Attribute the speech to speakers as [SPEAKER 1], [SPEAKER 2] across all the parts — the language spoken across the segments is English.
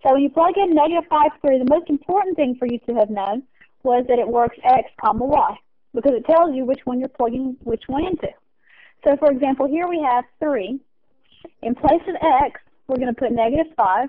[SPEAKER 1] So when you plug in negative 5, 3, the most important thing for you to have known was that it works x comma y, because it tells you which one you're plugging which one into. So for example, here we have 3. In place of x, we're going to put negative 5,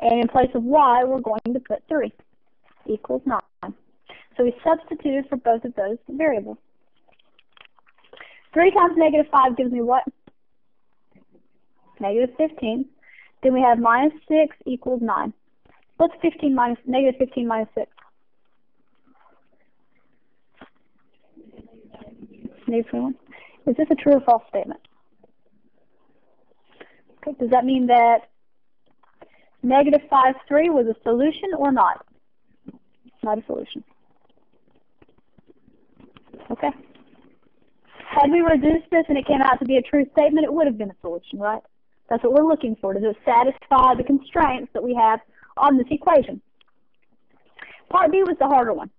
[SPEAKER 1] and in place of y, we're going to put 3 equals 9. So we substituted for both of those variables. 3 times negative 5 gives me what? Negative 15. Then we have minus 6 equals 9. What's negative 15 minus 6? Negative 21. Is this a true or false statement? Okay, does that mean that negative 5, 3 was a solution or not? Not a solution. Okay. Had we reduced this and it came out to be a true statement, it would have been a solution, right? That's what we're looking for. Does it satisfy the constraints that we have on this equation? Part B was the harder one.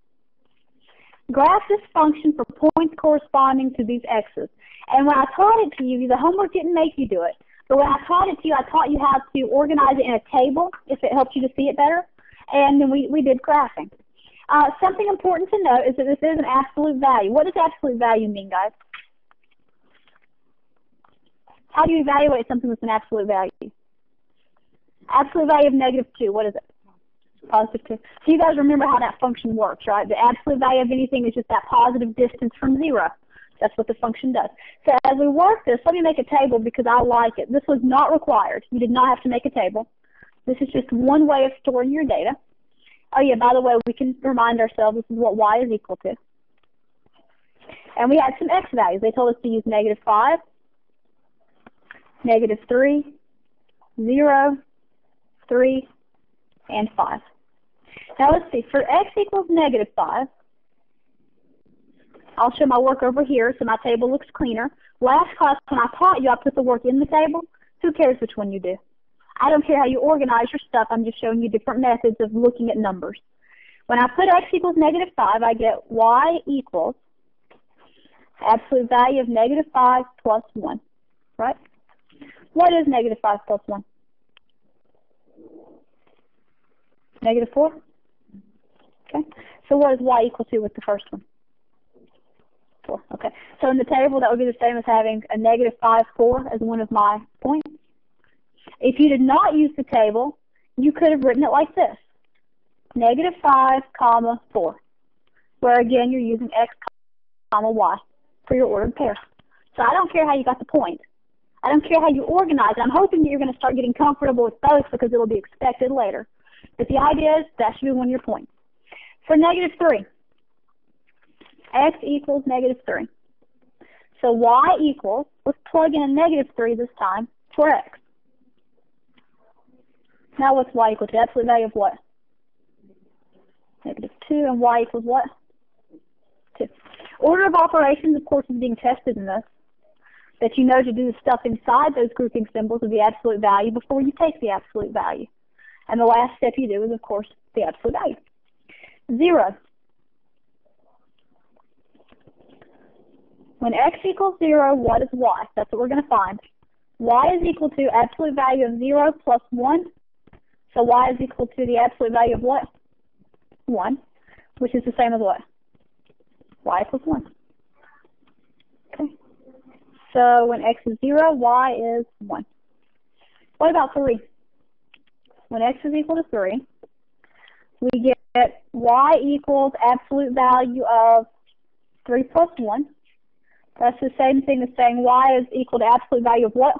[SPEAKER 1] Graph this function for points corresponding to these x's. And when I taught it to you, the homework didn't make you do it. But when I taught it to you, I taught you how to organize it in a table, if it helps you to see it better. And then we did graphing. Something important to note is that this is an absolute value. What does absolute value mean, guys? How do you evaluate something with an absolute value? Absolute value of negative 2, what is it? Positive 2. So you guys remember how that function works, right? The absolute value of anything is just that positive distance from 0. That's what the function does. So as we work this, let me make a table because I like it. This was not required. You did not have to make a table. This is just one way of storing your data. Oh yeah, by the way, we can remind ourselves this is what y is equal to. And we had some x values. They told us to use negative 5, negative 3, 0, 3, and 5. Now let's see, for x equals negative 5, I'll show my work over here so my table looks cleaner. Last class when I taught you, I put the work in the table. Who cares which one you do? I don't care how you organize your stuff, I'm just showing you different methods of looking at numbers. When I put x equals negative 5, I get y equals absolute value of negative 5 plus 1, right? What is negative 5 plus 1? Negative 4? Okay. So what is y equal to with the first one? 4. Okay. So in the table, that would be the same as having a negative 5, 4 as one of my points. If you did not use the table, you could have written it like this. Negative 5, comma 4. Where again, you're using x, comma y for your ordered pair. So I don't care how you got the point. I don't care how you organize it. I'm hoping that you're going to start getting comfortable with both because it will be expected later. But the idea is that should be one of your points. For negative 3, x equals negative 3. So y equals, let's plug in a negative 3 this time for x. Now what's y equal to? Absolute value of what? Negative 2, and y equals what? 2. Order of operations, of course, is being tested in this. That you know to do the stuff inside those grouping symbols of the absolute value before you take the absolute value. And the last step you do is, of course, the absolute value. 0. When x equals 0, what is y? That's what we're going to find. Y is equal to absolute value of 0 plus 1. So y is equal to the absolute value of what? 1, which is the same as what? Y equals 1. Okay. So when x is 0, y is 1. What about 3? When x is equal to 3, we get y equals absolute value of 3 plus 1. That's the same thing as saying y is equal to absolute value of what?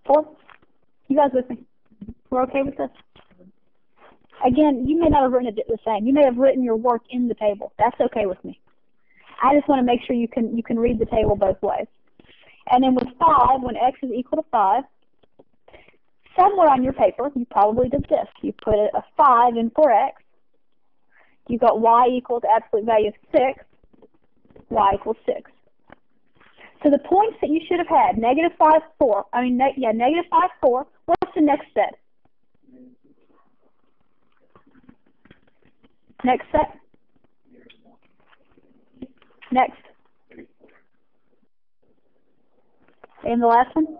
[SPEAKER 1] 4. You guys with me? We're okay with this? Again, you may not have written it the same. You may have written your work in the table. That's okay with me. I just want to make sure you can read the table both ways. And then with 5, when x is equal to 5, somewhere on your paper, you probably did this. You put a 5 in for x. You got y equals absolute value of 6. Y equals 6. So the points that you should have had, negative 5, 4. Negative 5, 4. What's the next set? Next set. Next. And the last one.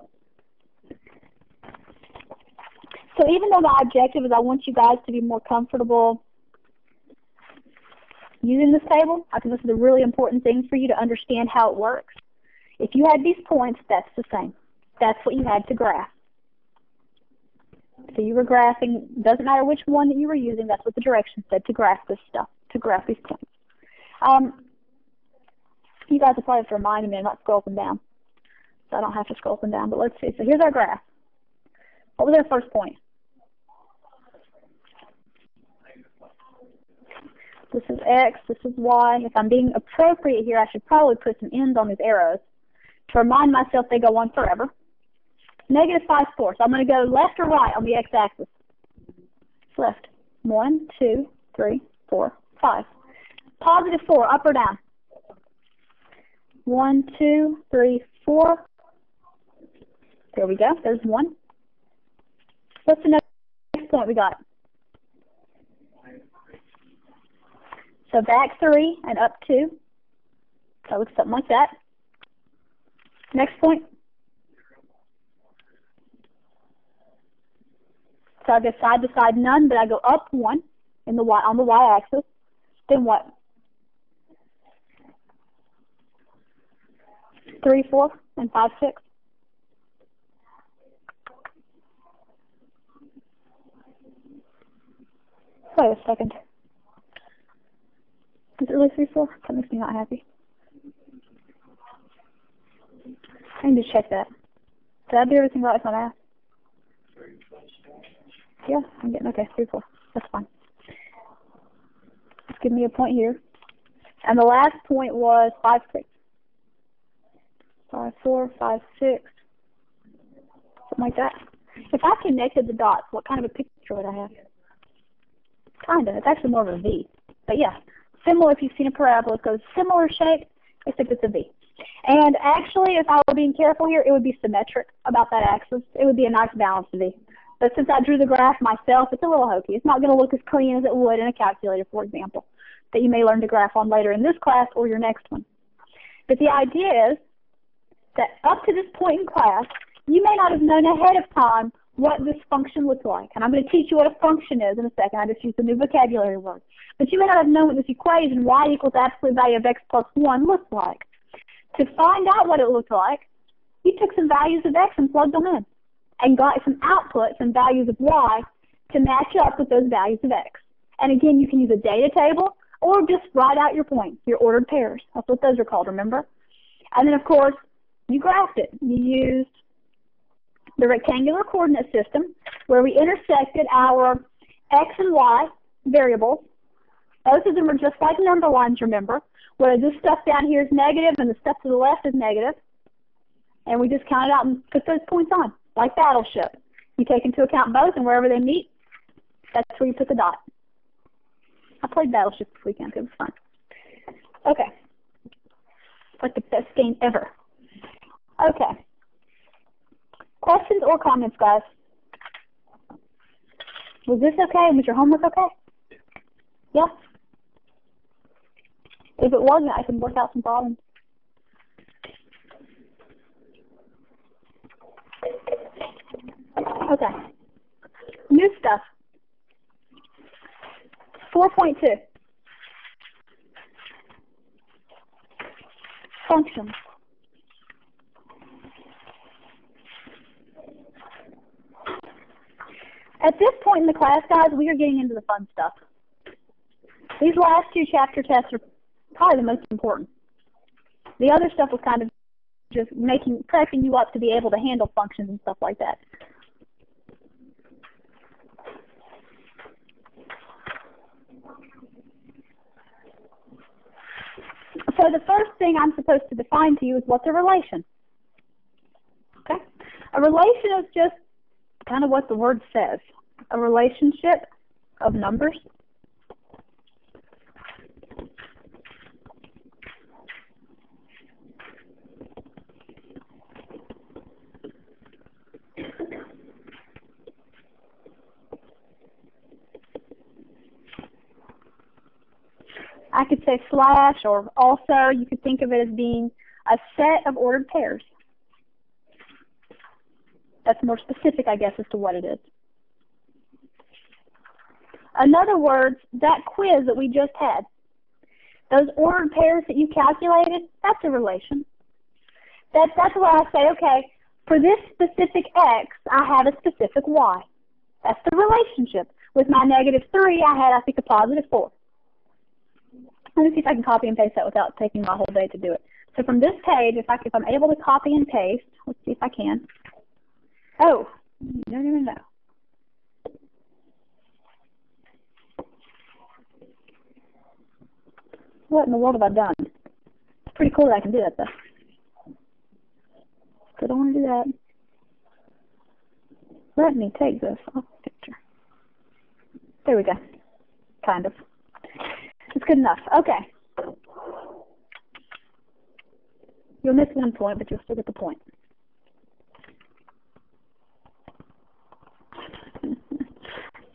[SPEAKER 1] So even though my objective is I want you guys to be more comfortable using this table, I think this is a really important thing for you to understand how it works. If you had these points, that's the same. That's what you had to graph. So you were graphing, doesn't matter which one that you were using, that's what the directions said, to graph this stuff, to graph these points. You guys will probably have to remind me I'm not scrolling down. So I don't have to scroll them down, but let's see. So here's our graph. What was our first point? This is X, this is Y. If I'm being appropriate here, I should probably put some ends on these arrows to remind myself they go on forever. Negative 5 4. So I'm going to go left or right on the X-axis. Left. 1, 2, 3, 4, 5. Positive 4, up or down? 1, 2, 3, 4. There we go. There's 1. What's the next point we got? So back 3 and up 2. That looks something like that. Next point. So I go side to side, none, but I go up 1 in the on the y-axis. Then what? 3, 4, and 5, 6. Wait a second. Is it really 3, 4? That makes me not happy. I need to check that. Did I do everything right with my math? Yeah, I'm getting, okay, 3, 4. That's fine. Just give me a point here. And the last point was 5, 6. 5, 4, 5, 6. Something like that. If I connected the dots, what kind of a picture would I have? Kinda. It's actually more of a V. But yeah, similar, if you've seen a parabola, it goes similar shape, except it's a V. And actually, if I were being careful here, it would be symmetric about that axis. It would be a nice balanced V. But since I drew the graph myself, it's a little hokey. It's not going to look as clean as it would in a calculator, for example, that you may learn to graph on later in this class or your next one. But the idea is that up to this point in class, you may not have known ahead of time what this function looks like. And I'm going to teach you what a function is in a second. I just used a new vocabulary word. But you may not have known what this equation, y equals absolute value of x plus 1, looks like. To find out what it looked like, you took some values of x and plugged them in and got some outputs and values of y to match up with those values of x. And again, you can use a data table or just write out your points, your ordered pairs. That's what those are called, remember? And then, of course, you graphed it. You used the rectangular coordinate system where we intersected our x and y variables. Both of them are just like number lines, remember, where this stuff down here is negative and the stuff to the left is negative. And we just counted out and put those points on, like Battleship. You take into account both, and wherever they meet, that's where you put the dot. I played Battleship this weekend. It was fun. Okay. Like the best game ever. Okay. Questions or comments, guys? Was this okay? Was your homework okay? Yeah? If it wasn't, I can work out some problems. Okay. New stuff. 4.2. Functions. At this point in the class, guys, we are getting into the fun stuff. These last two chapter tests are probably the most important. The other stuff was kind of just prepping you up to be able to handle functions and stuff like that. So the first thing I'm supposed to define to you is what's a relation. Okay? A relation is just kind of what the word says. A relationship of numbers. I could say slash, or also you could think of it as being a set of ordered pairs. That's more specific, I guess, as to what it is. In other words, that quiz that we just had, those ordered pairs that you calculated, that's a relation. That's where I say, okay, for this specific x, I have a specific y. That's the relationship. With my -3, I had, I think, a +4. Let me see if I can copy and paste that without taking my whole day to do it. So from this page, if I'm able to copy and paste, let's see if I can. Oh, no. What in the world have I done? It's pretty cool that I can do that, though. So I don't want to do that. Let me take this off the picture. There we go. Kind of. It's good enough. Okay. You'll miss one point, but you'll still get the point.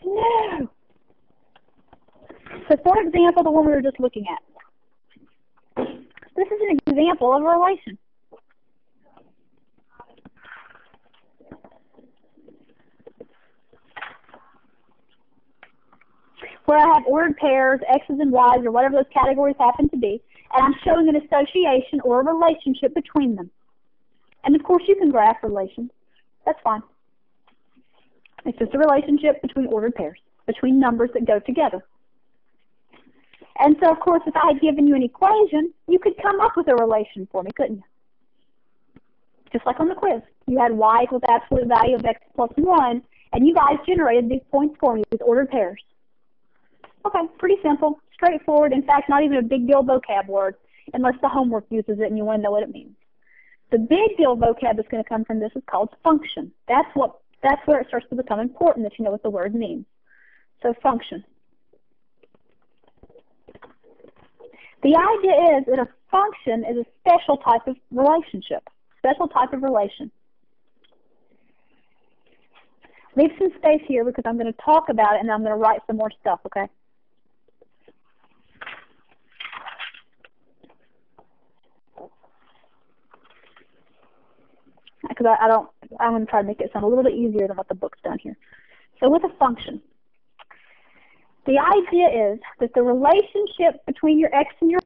[SPEAKER 1] No! So for example, the one we were just looking at. This is an example of a relation. Where I have ordered pairs, x's and y's, or whatever those categories happen to be, and I'm showing an association or a relationship between them. And of course you can graph relations. That's fine. It's just a relationship between ordered pairs, between numbers that go together. And so of course if I had given you an equation, you could come up with a relation for me, couldn't you? Just like on the quiz. You had y equals absolute value of x plus 1, and you guys generated these points for me with ordered pairs. Okay, pretty simple, straightforward. In fact, not even a big deal vocab word unless the homework uses it and you want to know what it means. The big deal vocab that's going to come from this is called function. That's where it starts to become important that you know what the word means. So function. The idea is that a function is a special type of relationship, special type of relation. Leave some space here because I'm going to talk about it and I'm going to write some more stuff, okay? Because I'm going to try to make it sound a little bit easier than what the book's done here. So with a function, the idea is that the relationship between your x and your